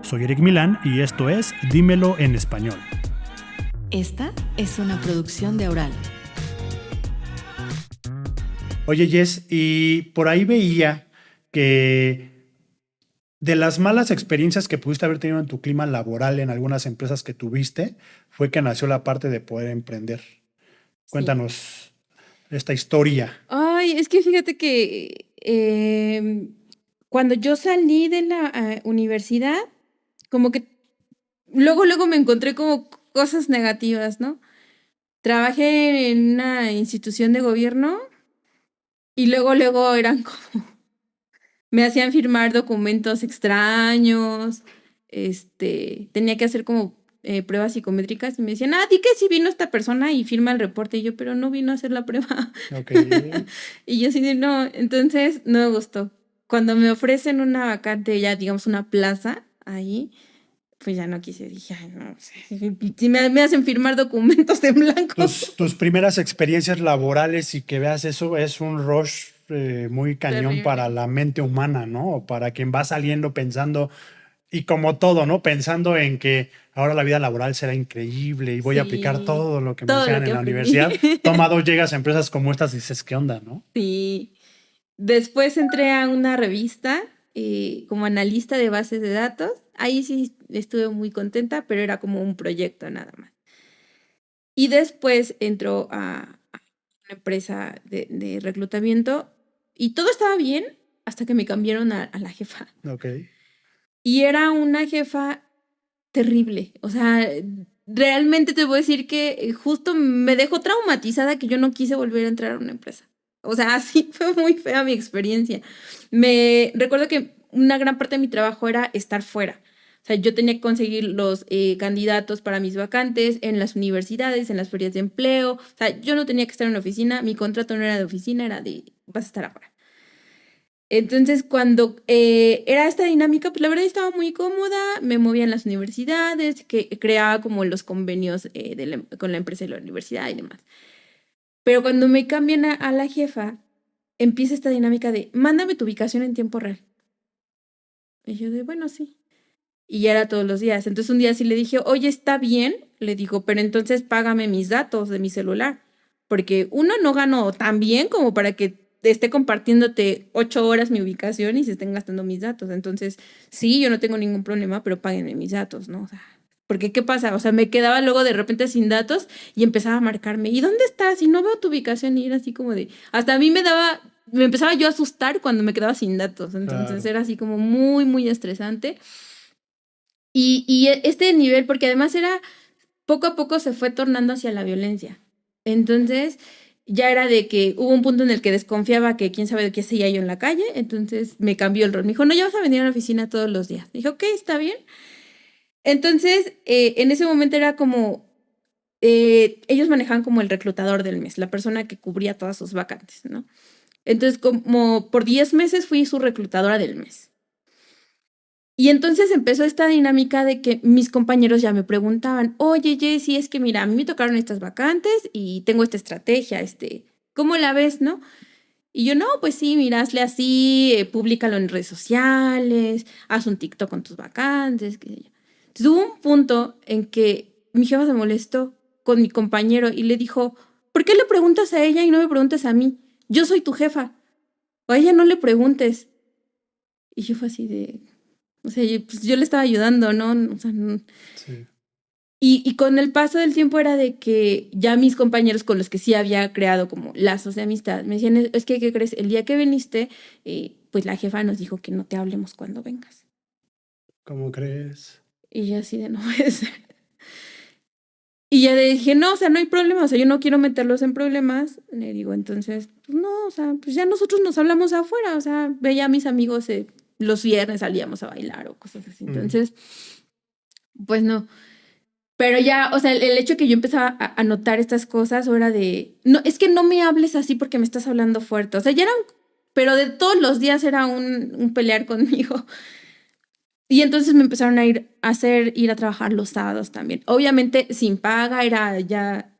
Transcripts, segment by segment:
Soy Eric Milán y esto es Dímelo en Español. Esta es una producción de Aural. Oye, Jess, y por ahí veía que de las malas experiencias que pudiste haber tenido en tu clima laboral en algunas empresas que tuviste, fue que nació la parte de poder emprender. Sí. Cuéntanos esta historia. Ay, es que fíjate que cuando yo salí de la universidad, como que luego me encontré como cosas negativas, ¿no? Trabajé en una institución de gobierno y luego eran como, me hacían firmar documentos extraños, tenía que hacer como pruebas psicométricas y me decían, di que sí vino esta persona y firma el reporte. Y yo, pero no vino a hacer la prueba. Ok. Y yo así de, no, entonces no me gustó. Cuando me ofrecen una vacante, ya digamos una plaza ahí, pues ya no quise. Dije, ay, no, si me hacen firmar documentos en blanco. Tus primeras experiencias laborales y que veas eso es un rush muy cañón para Terrible. la mente humana, ¿no? O para quien va saliendo pensando, y como todo, ¿no? Pensando en que ahora la vida laboral será increíble y voy a aplicar Sí, todo lo que me todo lo enseñan que en la aprendí. universidad. Tomado llegas a empresas como estas y dices, ¿qué onda, no? Sí. Después entré a una revista como analista de bases de datos. Ahí sí estuve muy contenta, pero era como un proyecto nada más. Y después entró a una empresa de reclutamiento y todo estaba bien hasta que me cambiaron a la jefa. Ok. Y era una jefa terrible. O sea, realmente te voy a decir que justo me dejó traumatizada que yo no quise volver a entrar a una empresa. O sea, así fue muy fea mi experiencia. Me recuerdo que una gran parte de mi trabajo era estar fuera. O sea, yo tenía que conseguir los candidatos para mis vacantes en las universidades, en las ferias de empleo. O sea, yo no tenía que estar en la oficina. Mi contrato no era de oficina, era de vas a estar afuera. Entonces, cuando era esta dinámica, pues la verdad estaba muy cómoda, me movía en las universidades, que creaba como los convenios con la empresa de la universidad y demás. Pero cuando me cambian a la jefa, empieza esta dinámica de, mándame tu ubicación en tiempo real. Y yo de, bueno, sí. Y ya era todos los días. Entonces un día sí le dije, oye, está bien, le digo, pero entonces págame mis datos de mi celular. Porque uno, no gano tan bien como para que esté compartiéndote 8 horas mi ubicación y se estén gastando mis datos. Entonces, sí, yo no tengo ningún problema, pero páguenme mis datos, ¿no? O sea, porque ¿qué pasa? O sea, me quedaba luego de repente sin datos y empezaba a marcarme, ¿y dónde estás? Y no veo tu ubicación y era así como de, hasta a mí me empezaba yo a asustar cuando me quedaba sin datos. Entonces Claro. era así como muy, muy estresante. Y este nivel, porque además era, poco a poco se fue tornando hacia la violencia. Entonces, ya era de que hubo un punto en el que desconfiaba que quién sabe de qué hacía yo en la calle, entonces me cambió el rol. Me dijo, no, ya vas a venir a la oficina todos los días. Dije, ok, está bien. Entonces, en ese momento era como, ellos manejaban como el reclutador del mes, la persona que cubría todas sus vacantes, ¿no? Entonces, como por 10 meses fui su reclutadora del mes. Y entonces empezó esta dinámica de que mis compañeros ya me preguntaban, oye, Jessy, es que mira, a mí me tocaron estas vacantes y tengo esta estrategia, ¿cómo la ves, no? Y yo, no, pues sí, mira, hazle así, públicalo en redes sociales, haz un TikTok con tus vacantes, qué sé yo. Entonces hubo un punto en que mi jefa se molestó con mi compañero y le dijo, ¿por qué le preguntas a ella y no me preguntas a mí? Yo soy tu jefa, o a ella no le preguntes. Y yo fue así de, o sea, pues yo le estaba ayudando, ¿no? O sea, Sí. y con el paso del tiempo era de que ya mis compañeros con los que sí había creado como lazos de amistad me decían, es que, ¿qué crees? El día que viniste, pues la jefa nos dijo que no te hablemos cuando vengas. ¿Cómo crees? Y yo así de, no puede ser. Y ya le dije, no, o sea, no hay problema, o sea, yo no quiero meterlos en problemas. Le digo, entonces, pues no, o sea, pues ya nosotros nos hablamos afuera, o sea, veía a mis amigos, los viernes salíamos a bailar o cosas así. Entonces, pues no. Pero ya, o sea, el hecho que yo empezaba a notar estas cosas, o era de, no, es que no me hables así porque me estás hablando fuerte. O sea, ya era pero de todos los días era un pelear conmigo. Y entonces me empezaron a ir a trabajar los sábados también. Obviamente sin paga, era ya.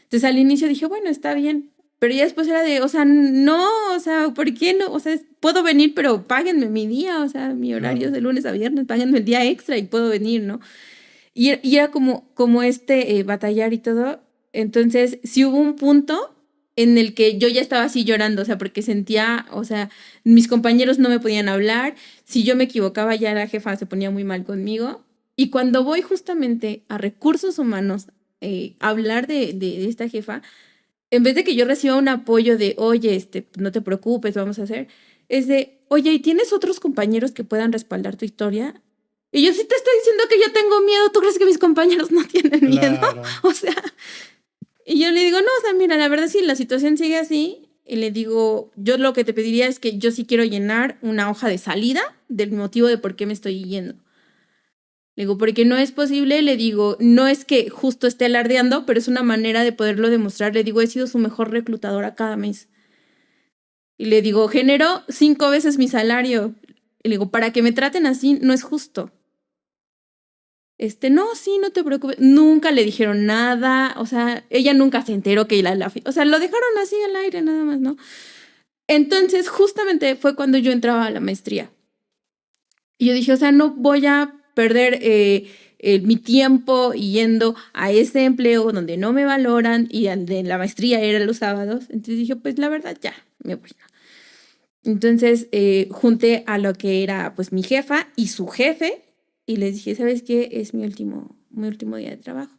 Entonces al inicio dije, bueno, está bien. Pero ya después era de, o sea, no, o sea, ¿por qué no? O sea, puedo venir, pero páguenme mi día, o sea, mi horario es Claro. de lunes a viernes, páguenme el día extra y puedo venir, ¿no? Y era como batallar y todo. Entonces, sí hubo un punto en el que yo ya estaba así llorando, o sea, porque sentía, o sea, mis compañeros no me podían hablar, si yo me equivocaba ya la jefa se ponía muy mal conmigo. Y cuando voy justamente a recursos humanos a hablar de esta jefa, en vez de que yo reciba un apoyo de, oye, no te preocupes, vamos a hacer, es de, oye, ¿y tienes otros compañeros que puedan respaldar tu historia? Y yo sí te estoy diciendo que yo tengo miedo, ¿tú crees que mis compañeros no tienen miedo? Claro. O sea, y yo le digo, no, o sea, mira, la verdad si la situación sigue así, y le digo, yo lo que te pediría es que yo sí quiero llenar una hoja de salida del motivo de por qué me estoy yendo. Le digo, porque no es posible, le digo, no es que justo esté alardeando, pero es una manera de poderlo demostrar. Le digo, he sido su mejor reclutadora cada mes. Y le digo, genero 5 veces mi salario. Y le digo, para que me traten así, no es justo. No, sí, no te preocupes. Nunca le dijeron nada. O sea, ella nunca se enteró que o sea, lo dejaron así al aire nada más, ¿no? Entonces, justamente fue cuando yo entraba a la maestría. Y yo dije, o sea, no voy a perder mi tiempo yendo a ese empleo donde no me valoran y donde la maestría era los sábados. Entonces dije, pues la verdad, ya, me voy. Entonces junté a lo que era pues mi jefa y su jefe y les dije, ¿sabes qué? Es mi último día de trabajo.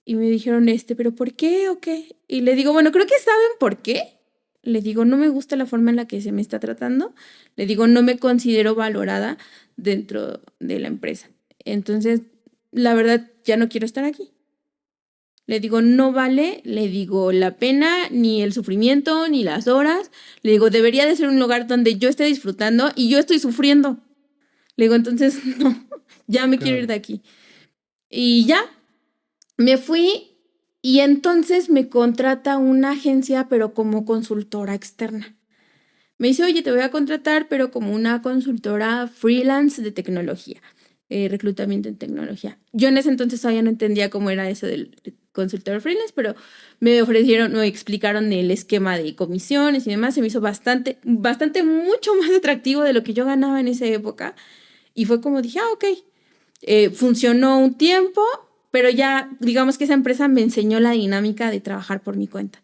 Y me dijeron, ¿pero por qué o qué? Y le digo, bueno, creo que saben por qué. Le digo, no me gusta la forma en la que se me está tratando. Le digo, no me considero valorada dentro de la empresa. Entonces, la verdad, ya no quiero estar aquí. Le digo, no vale, le digo, la pena, ni el sufrimiento, ni las horas. Le digo, debería de ser un lugar donde yo esté disfrutando y yo estoy sufriendo. Le digo, entonces, no, ya me quiero ir Claro. de aquí. Y ya, me fui y entonces me contrata una agencia, pero como consultora externa. Me dice, oye, te voy a contratar, pero como una consultora freelance de tecnología, reclutamiento en tecnología. Yo en ese entonces todavía no entendía cómo era eso del consultor freelance, pero me explicaron el esquema de comisiones y demás. Se me hizo mucho más atractivo de lo que yo ganaba en esa época. Y fue como dije, ok, funcionó un tiempo, pero ya digamos que esa empresa me enseñó la dinámica de trabajar por mi cuenta.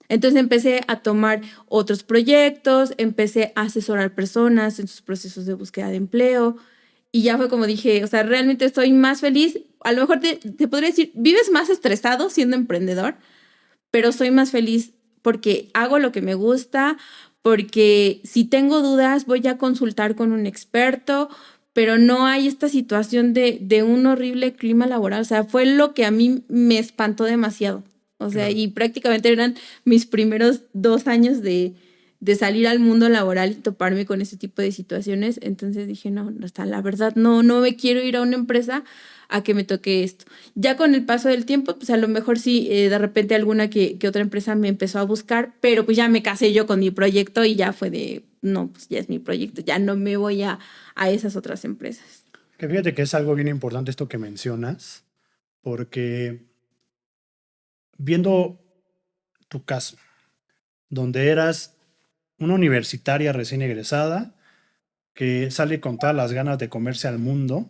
Entonces empecé a tomar otros proyectos, empecé a asesorar personas en sus procesos de búsqueda de empleo y ya fue como dije, o sea, realmente estoy más feliz. A lo mejor te podría decir, vives más estresado siendo emprendedor, pero soy más feliz porque hago lo que me gusta, porque si tengo dudas voy a consultar con un experto, pero no hay esta situación de un horrible clima laboral. O sea, fue lo que a mí me espantó demasiado. O sea, Claro. y prácticamente eran mis primeros 2 años de salir al mundo laboral y toparme con ese tipo de situaciones. Entonces dije, no, hasta la verdad, no me quiero ir a una empresa a que me toque esto. Ya con el paso del tiempo, pues a lo mejor sí, de repente alguna que otra empresa me empezó a buscar, pero pues ya me casé yo con mi proyecto y ya fue de, no, pues ya es mi proyecto, ya no me voy a esas otras empresas. Que fíjate que es algo bien importante esto que mencionas, porque viendo tu caso, donde eras una universitaria recién egresada, que sale con todas las ganas de comerse al mundo,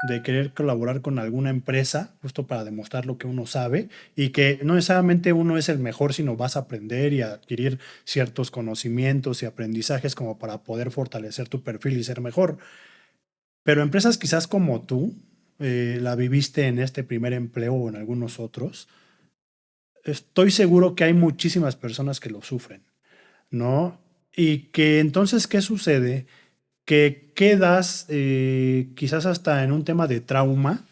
de querer colaborar con alguna empresa, justo para demostrar lo que uno sabe, y que no necesariamente uno es el mejor, sino vas a aprender y a adquirir ciertos conocimientos y aprendizajes como para poder fortalecer tu perfil y ser mejor. Pero empresas quizás como tú, la viviste en este primer empleo o en algunos otros, estoy seguro que hay muchísimas personas que lo sufren, ¿no? Y que entonces, ¿qué sucede? Que quedas quizás hasta en un tema de trauma,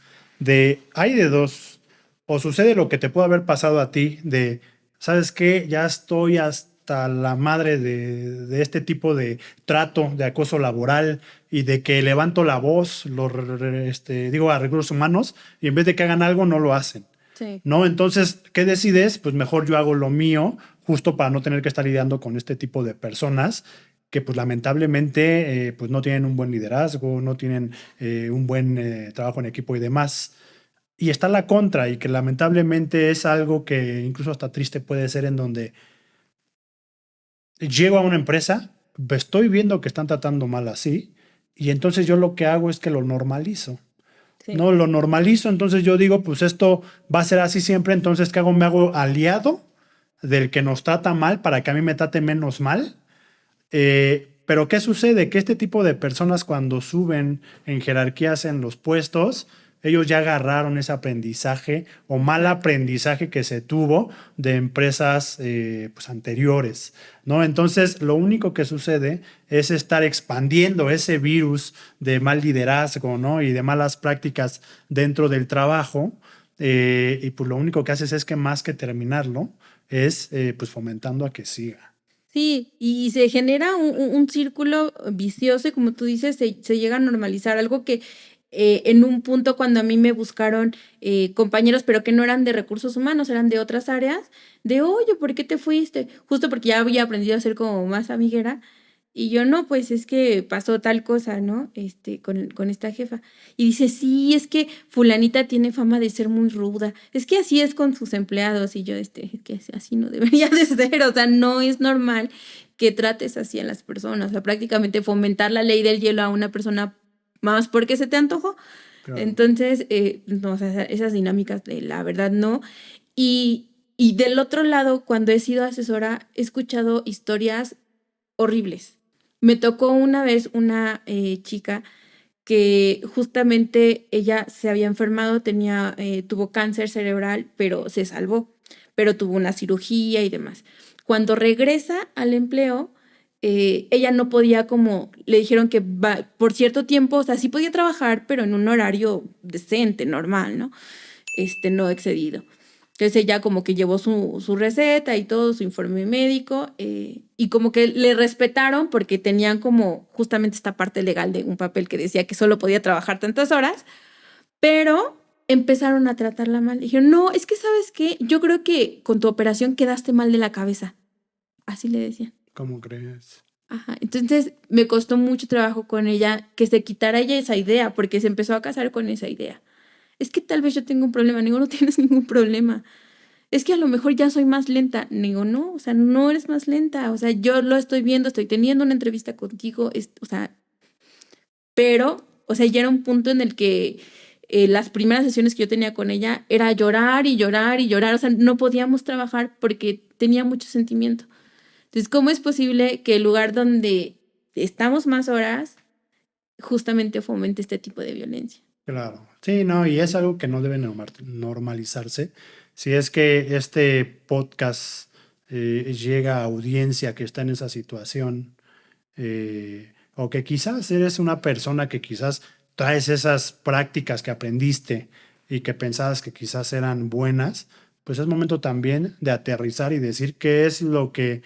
hay de dos, o sucede lo que te puede haber pasado a ti, de, ¿sabes qué? Ya estoy hasta la madre de este tipo de trato, de acoso laboral y de que levanto la voz, digo a recursos humanos, y en vez de que hagan algo, no lo hacen. Sí. ¿No? Entonces, ¿qué decides? Pues mejor yo hago lo mío, justo para no tener que estar lidiando con este tipo de personas que pues lamentablemente pues no tienen un buen liderazgo, no tienen un buen trabajo en equipo y demás. Y está la contra y que lamentablemente es algo que incluso hasta triste puede ser en donde llego a una empresa, estoy viendo que están tratando mal así, y entonces yo lo que hago es que lo normalizo. Sí. No, lo normalizo, entonces yo digo, pues esto va a ser así siempre, entonces ¿qué hago? Me hago aliado del que nos trata mal para que a mí me trate menos mal. Pero ¿qué sucede? Que este tipo de personas cuando suben en jerarquías en los puestos, ellos ya agarraron ese aprendizaje o mal Exacto. aprendizaje que se tuvo de empresas pues anteriores, ¿no? Entonces, lo único que sucede es estar expandiendo ese virus de mal liderazgo, ¿no? Y de malas prácticas dentro del trabajo. Y pues lo único que haces es que más que terminarlo, es pues fomentando a que siga. Sí, y se genera un círculo vicioso y como tú dices, se llega a normalizar algo que en un punto cuando a mí me buscaron compañeros, pero que no eran de recursos humanos, eran de otras áreas, de, oye, ¿por qué te fuiste? Justo porque ya había aprendido a ser como más amiguera. Y yo no, pues es que pasó tal cosa, ¿no? Con esta jefa. Y dice, sí, es que fulanita tiene fama de ser muy ruda. Es que así es con sus empleados. Y yo, es que así no debería de ser. O sea, no es normal que trates así a las personas. O sea, prácticamente fomentar la ley del hielo a una persona más porque se te antojó. Claro. Entonces, no, o sea, esas dinámicas de la verdad no. Y del otro lado, cuando he sido asesora, he escuchado historias horribles. Me tocó una vez una chica que justamente ella se había enfermado, tuvo cáncer cerebral, pero se salvó, pero tuvo una cirugía y demás. Cuando regresa al empleo, ella no podía como, le dijeron que por cierto tiempo, o sea, sí podía trabajar, pero en un horario decente, normal, ¿no? No excedido. Entonces ella como que llevó su receta y todo, su informe médico, y como que le respetaron porque tenían como justamente esta parte legal de un papel que decía que solo podía trabajar tantas horas, pero empezaron a tratarla mal. Dijeron, no, es que sabes qué, yo creo que con tu operación quedaste mal de la cabeza. Así le decían. ¿Cómo crees? Ajá. Entonces me costó mucho trabajo con ella que se quitara ella esa idea, porque se empezó a casar con esa idea. Es que tal vez yo tengo un problema. Digo, no tienes ningún problema. Es que a lo mejor ya soy más lenta. Digo, no, o sea, no eres más lenta. O sea, yo lo estoy viendo, estoy teniendo una entrevista contigo, o sea, pero, o sea, ya era un punto en el que las primeras sesiones que yo tenía con ella era llorar y llorar y llorar. O sea, no podíamos trabajar porque tenía mucho sentimiento. Entonces, ¿cómo es posible que el lugar donde estamos más horas justamente fomente este tipo de violencia? Claro. Sí, no, y es algo que no debe normalizarse. Si es que este podcast llega a audiencia que está en esa situación, o que quizás eres una persona que quizás traes esas prácticas que aprendiste y que pensabas que quizás eran buenas, pues es momento también de aterrizar y decir qué es lo que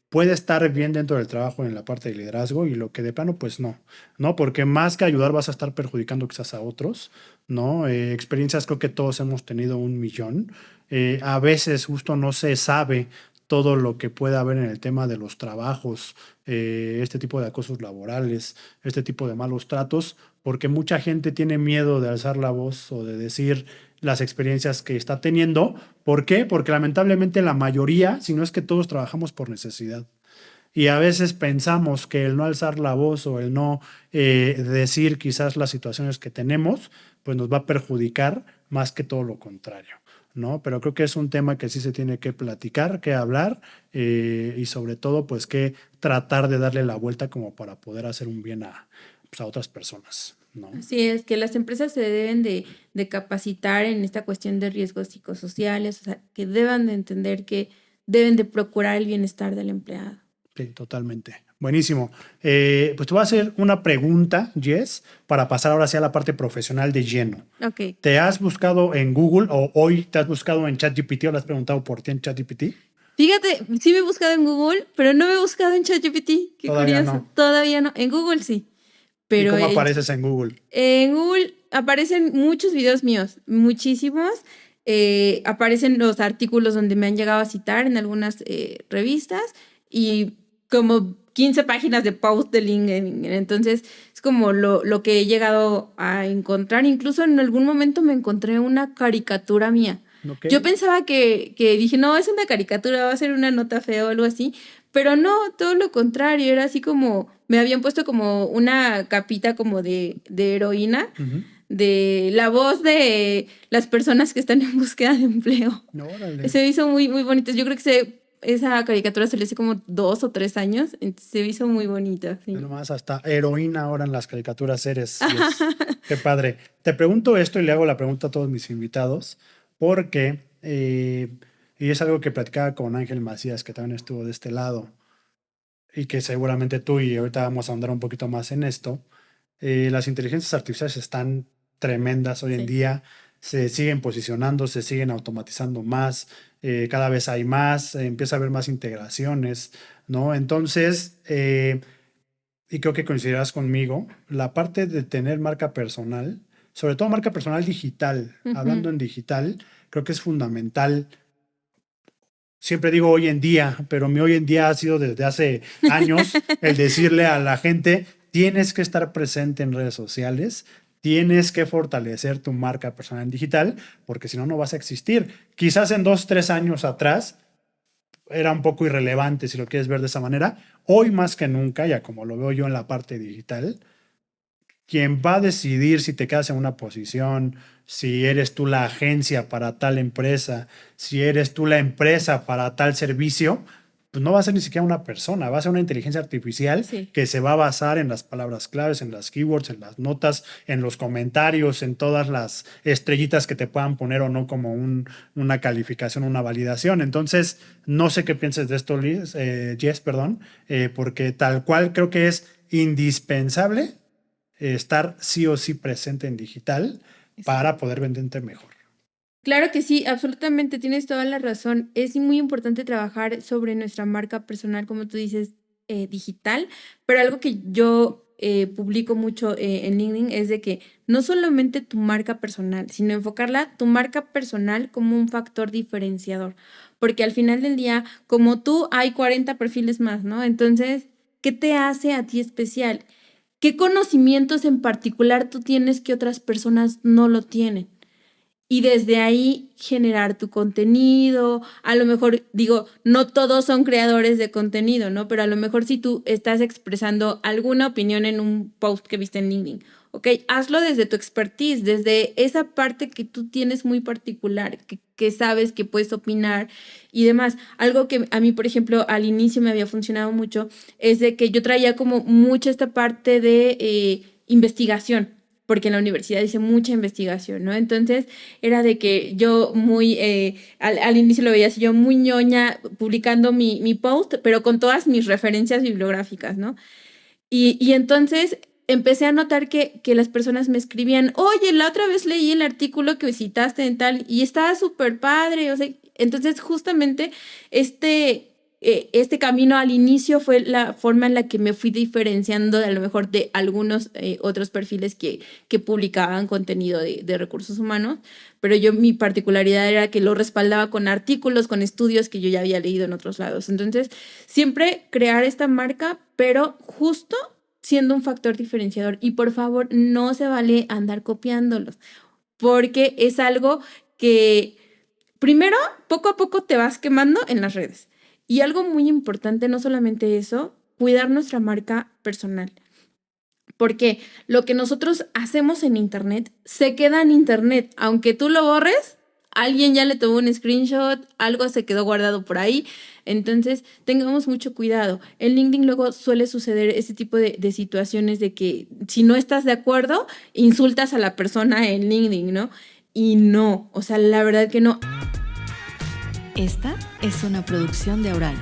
puede estar bien dentro del trabajo en la parte de liderazgo y lo que de plano, pues no, ¿no? Porque más que ayudar vas a estar perjudicando quizás a otros, ¿no? Experiencias creo que todos hemos tenido un millón. A veces justo no se sabe todo lo que puede haber en el tema de los trabajos, este tipo de acosos laborales, este tipo de malos tratos, porque mucha gente tiene miedo de alzar la voz o de decir las experiencias que está teniendo. ¿Por qué? Porque lamentablemente la mayoría, si no es que todos trabajamos por necesidad. Y a veces pensamos que el no alzar la voz o el no decir quizás las situaciones que tenemos, pues nos va a perjudicar más que todo lo contrario, ¿no? Pero creo que es un tema que sí se tiene que platicar, que hablar y sobre todo pues que tratar de darle la vuelta como para poder hacer un bien pues, a otras personas, ¿no? Así es, que las empresas se deben de capacitar en esta cuestión de riesgos psicosociales, o sea, que deban de entender que deben de procurar el bienestar del empleado. Sí, totalmente. Buenísimo. Pues te voy a hacer una pregunta, Jess, para pasar ahora hacia la parte profesional de lleno. Ok. ¿Te has buscado en Google o hoy te has buscado en ChatGPT o le has preguntado por ti en ChatGPT? Fíjate, sí me he buscado en Google, pero no me he buscado en ChatGPT. Qué Todavía curioso. no. Todavía no. En Google sí, ¿Y pero cómo apareces en Google? en Google aparecen muchos videos míos, muchísimos. Aparecen los artículos donde me han llegado a citar en algunas revistas y como 15 páginas de post de LinkedIn. Entonces, es como lo que he llegado a encontrar. Incluso en algún momento me encontré una caricatura mía. Ok. Yo pensaba que dije, no, es una caricatura, va a ser una nota fea o algo así, Pero no, todo lo contrario, era así como, me habían puesto como una capita como de heroína, de la voz de las personas que están en búsqueda de empleo. Órale. Se hizo muy, muy bonito. Yo creo que esa caricatura se le hice como 2 o 3 años, se hizo muy bonita. Sí. Nomás hasta heroína ahora en las caricaturas eres. Qué padre. Te pregunto esto y le hago la pregunta a todos mis invitados, porque, y es algo que platicaba con Ángel Macías, que también estuvo de este lado, y que seguramente tú y ahorita vamos a ahondar un poquito más en esto. Las inteligencias artificiales están tremendas hoy en día, se siguen posicionando, se siguen automatizando más, cada vez hay más, empieza a haber más integraciones, ¿no? Entonces, y creo que coincidirás conmigo, la parte de tener marca personal, sobre todo marca personal digital, hablando en digital, creo que es fundamental. Siempre digo hoy en día, pero mi hoy en día ha sido desde hace años el decirle a la gente, tienes que estar presente en redes sociales, tienes que fortalecer tu marca personal digital, porque si no, no vas a existir. Quizás en 2, 3 años atrás era un poco irrelevante si lo quieres ver de esa manera. Hoy más que nunca, ya como lo veo yo en la parte digital, quien va a decidir si te quedas en una posición, si eres tú la agencia para tal empresa, si eres tú la empresa para tal servicio, pues no va a ser ni siquiera una persona, va a ser una inteligencia artificial que se va a basar en las palabras claves, en las keywords, en las notas, en los comentarios, en todas las estrellitas que te puedan poner o no como una calificación, una validación. Entonces, no sé qué pienses de esto, Jess, perdón, porque tal cual creo que es indispensable estar sí o sí presente en digital para poder venderte mejor. Claro que sí, absolutamente, tienes toda la razón. Es muy importante trabajar sobre nuestra marca personal, como tú dices, digital, pero algo que yo publico mucho en LinkedIn es de que no solamente tu marca personal, sino enfocarla tu marca personal como un factor diferenciador, porque al final del día, como tú, hay 40 perfiles más, ¿no? Entonces, ¿qué te hace a ti especial? ¿Qué conocimientos en particular tú tienes que otras personas no lo tienen? Y desde ahí generar tu contenido. A lo mejor, digo, no todos son creadores de contenido, ¿no? Pero a lo mejor si tú estás expresando alguna opinión en un post que viste en LinkedIn, ¿ok? Hazlo desde tu expertise, desde esa parte que tú tienes muy particular, que sabes que puedes opinar y demás. Algo que a mí, por ejemplo, al inicio me había funcionado mucho es de que yo traía como mucho esta parte de investigación, porque en la universidad hice mucha investigación, ¿no? Entonces era de que yo muy, al inicio lo veía así, yo muy ñoña publicando mi post, pero con todas mis referencias bibliográficas, ¿no? Y entonces empecé a notar que las personas me escribían, oye, la otra vez leí el artículo que citaste en tal, y estaba súper padre, o sea, entonces justamente este camino al inicio fue la forma en la que me fui diferenciando a lo mejor de algunos otros perfiles que publicaban contenido de recursos humanos, pero yo mi particularidad era que lo respaldaba con artículos, con estudios que yo ya había leído en otros lados. Entonces, siempre crear esta marca, pero justo siendo un factor diferenciador. Y por favor, no se vale andar copiándolos, porque es algo que primero, poco a poco te vas quemando en las redes. Y algo muy importante, no solamente eso, cuidar nuestra marca personal. Porque lo que nosotros hacemos en Internet se queda en Internet. Aunque tú lo borres, alguien ya le tomó un screenshot, algo se quedó guardado por ahí. Entonces, tengamos mucho cuidado. En LinkedIn luego suele suceder este tipo de situaciones de que si no estás de acuerdo, insultas a la persona en LinkedIn, ¿no? Y no, o sea, la verdad que no. Esta es una producción de Aural.